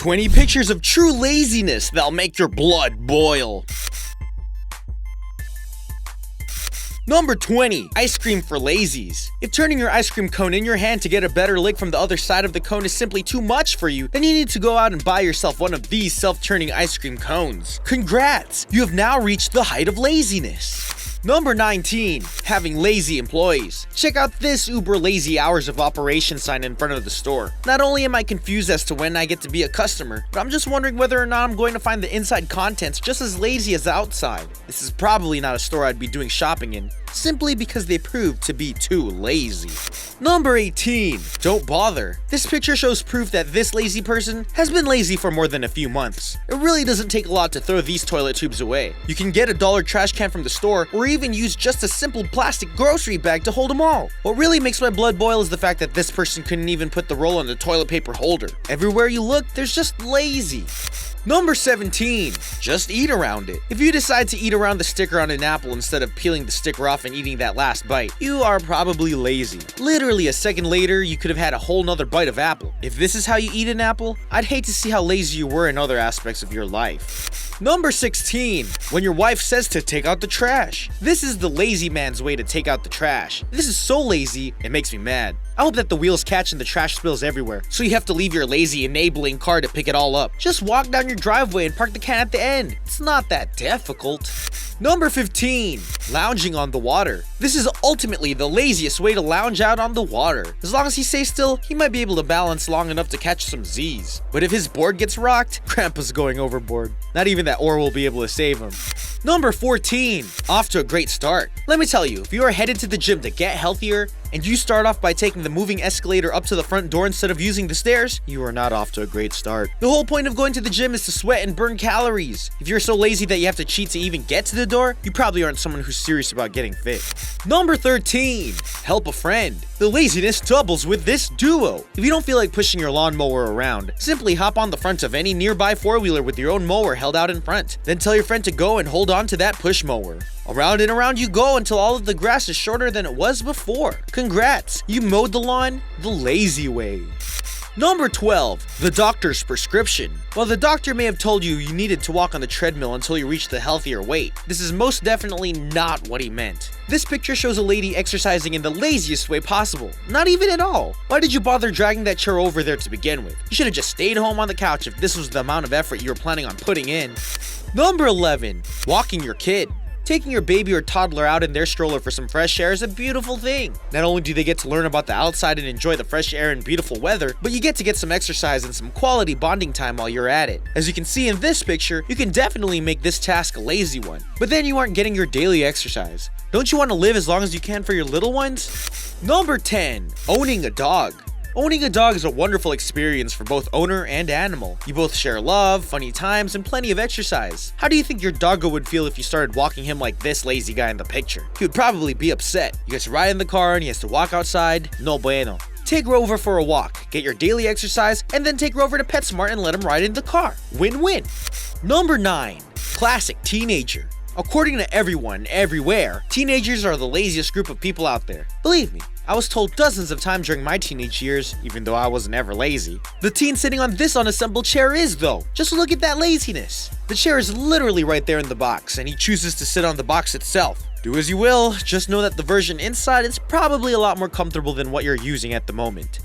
20 pictures of true laziness that'll make your blood boil. Number 20. Ice cream for lazies. If turning your ice cream cone in your hand to get a better lick from the other side of the cone is simply too much for you, then you need to go out and buy yourself one of these self-turning ice cream cones. Congrats! You have now reached the height of laziness. Number 19. Having lazy employees. Check out this uber lazy hours of operation sign in front of the store. Not only am I confused as to when I get to be a customer, but I'm just wondering whether or not I'm going to find the inside contents just as lazy as the outside. This is probably not a store I'd be doing shopping in, simply because they prove to be too lazy. Number 18. Don't bother. This picture shows proof that this lazy person has been lazy for more than a few months. It really doesn't take a lot to throw these toilet tubes away. You can get a $1 trash can from the store, or even use just a simple plastic grocery bag to hold them all. What really makes my blood boil is the fact that this person couldn't even put the roll on the toilet paper holder. Everywhere you look, there's just lazy. Number 17. Just eat around it. If you decide to eat around the sticker on an apple instead of peeling the sticker off and eating that last bite, you are probably lazy. Literally a second later, you could have had a whole nother bite of apple. If this is how you eat an apple, I'd hate to see how lazy you were in other aspects of your life. Number 16. When your wife says to take out the trash. This is the lazy man's way to take out the trash. This is so lazy, it makes me mad. I hope that the wheels catch and the trash spills everywhere, so you have to leave your lazy enabling car to pick it all up. Just walk down your driveway and park the can at the end. It's not that difficult. Number 15. Lounging on the water. This is ultimately the laziest way to lounge out on the water. As long as he stays still, he might be able to balance long enough to catch some Z's. But if his board gets rocked, Grandpa's going overboard. Not even that oar will be able to save him. Number 14. Off to a great start. Let me tell you, if you are headed to the gym to get healthier, and you start off by taking the moving escalator up to the front door instead of using the stairs, you are not off to a great start. The whole point of going to the gym is to sweat and burn calories. If you're so lazy that you have to cheat to even get to the door, you probably aren't someone who's serious about getting fit. Number 13. Help a friend. The laziness doubles with this duo. If you don't feel like pushing your lawnmower around, simply hop on the front of any nearby four-wheeler with your own mower held out in front. Then tell your friend to go and hold on to that push mower. Around and around you go until all of the grass is shorter than it was before. Congrats, you mowed the lawn the lazy way. Number 12. The doctor's prescription. While the doctor may have told you you needed to walk on the treadmill until you reach the healthier weight, this is most definitely not what he meant. This picture shows a lady exercising in the laziest way possible. Not even at all. Why did you bother dragging that chair over there to begin with? You should have just stayed home on the couch if this was the amount of effort you were planning on putting in. Number 11. Walking your kid. Taking your baby or toddler out in their stroller for some fresh air is a beautiful thing. Not only do they get to learn about the outside and enjoy the fresh air and beautiful weather, but you get to get some exercise and some quality bonding time while you're at it. As you can see in this picture, you can definitely make this task a lazy one, but then you aren't getting your daily exercise. Don't you want to live as long as you can for your little ones? Number 10. Owning a dog. Owning a dog is a wonderful experience for both owner and animal. You both share love, funny times, and plenty of exercise. How do you think your doggo would feel if you started walking him like this lazy guy in the picture? He would probably be upset. You guys ride in the car and he has to walk outside. No bueno. Take Rover for a walk, get your daily exercise, and then take Rover to PetSmart and let him ride in the car. Win-win. Number 9. Classic teenager. According to everyone, everywhere, teenagers are the laziest group of people out there. Believe me, I was told dozens of times during my teenage years, even though I wasn't ever lazy. The teen sitting on this unassembled chair is, though. Just look at that laziness. The chair is literally right there in the box, and he chooses to sit on the box itself. Do as you will, just know that the version inside is probably a lot more comfortable than what you're using at the moment.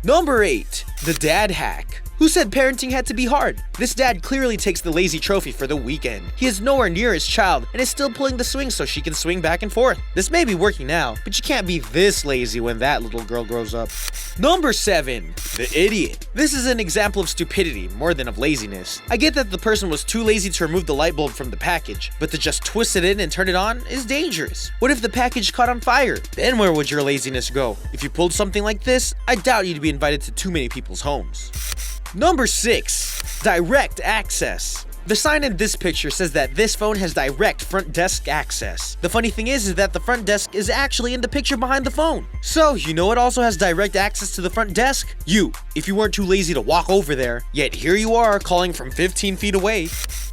Number 8. The dad hack. Who said parenting had to be hard? This dad clearly takes the lazy trophy for the weekend. He is nowhere near his child and is still pulling the swing so she can swing back and forth. This may be working now, but you can't be this lazy when that little girl grows up. Number 7. The idiot. This is an example of stupidity more than of laziness. I get that the person was too lazy to remove the light bulb from the package, but to just twist it in and turn it on is dangerous. What if the package caught on fire? Then where would your laziness go? If you pulled something like this, I doubt you'd be invited to too many people's homes. Number 6. Direct access. The sign in this picture says that this phone has direct front desk access. The funny thing is that the front desk is actually in the picture behind the phone. So, you know what also has direct access to the front desk? You, if you weren't too lazy to walk over there. Yet here you are calling from 15 feet away.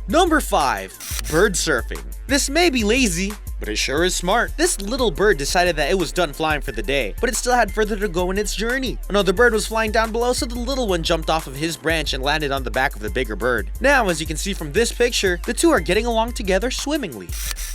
Number 5. Bird surfing. This may be lazy, but it sure is smart. This little bird decided that it was done flying for the day, but it still had further to go in its journey. Another bird was flying down below, so the little one jumped off of his branch and landed on the back of the bigger bird. Now, as you can see from this picture, the two are getting along together swimmingly.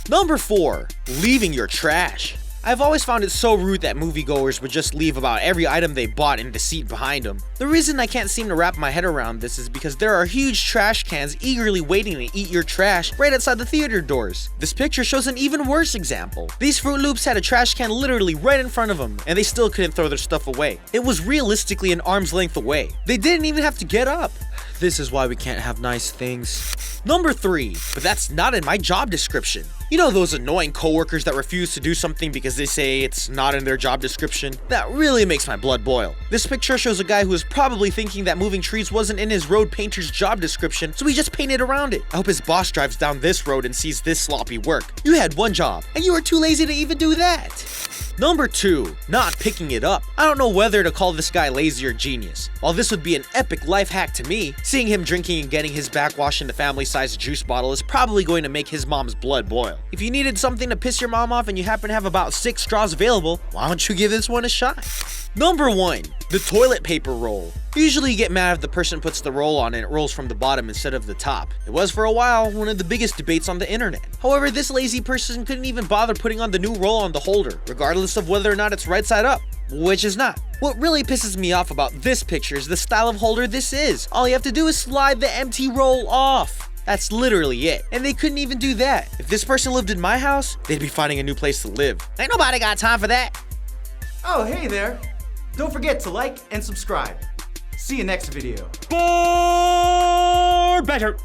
Number 4. Leaving your trash. I've always found it so rude that moviegoers would just leave about every item they bought in the seat behind them. The reason I can't seem to wrap my head around this is because there are huge trash cans eagerly waiting to eat your trash right outside the theater doors. This picture shows an even worse example. These Fruit Loops had a trash can literally right in front of them, and they still couldn't throw their stuff away. It was realistically an arm's length away. They didn't even have to get up. This is why we can't have nice things. Number 3, but that's not in my job description. You know those annoying coworkers that refuse to do something because they say it's not in their job description? That really makes my blood boil. This picture shows a guy who is probably thinking that moving trees wasn't in his road painter's job description, so he just painted around it. I hope his boss drives down this road and sees this sloppy work. You had one job, and you were too lazy to even do that. Number 2, not picking it up. I don't know whether to call this guy lazy or genius. While this would be an epic life hack to me, seeing him drinking and getting his backwash in the family-sized juice bottle is probably going to make his mom's blood boil. If you needed something to piss your mom off and you happen to have about 6 straws available, why don't you give this one a shot? Number 1, the toilet paper roll. Usually you get mad if the person puts the roll on and it rolls from the bottom instead of the top. It was for a while one of the biggest debates on the internet. However, this lazy person couldn't even bother putting on the new roll on the holder, regardless of whether or not it's right side up, which is not. What really pisses me off about this picture is the style of holder this is. All you have to do is slide the empty roll off. That's literally it. And they couldn't even do that. If this person lived in my house, they'd be finding a new place to live. Ain't nobody got time for that. Oh, hey there. Don't forget to like and subscribe. See you next video. For better.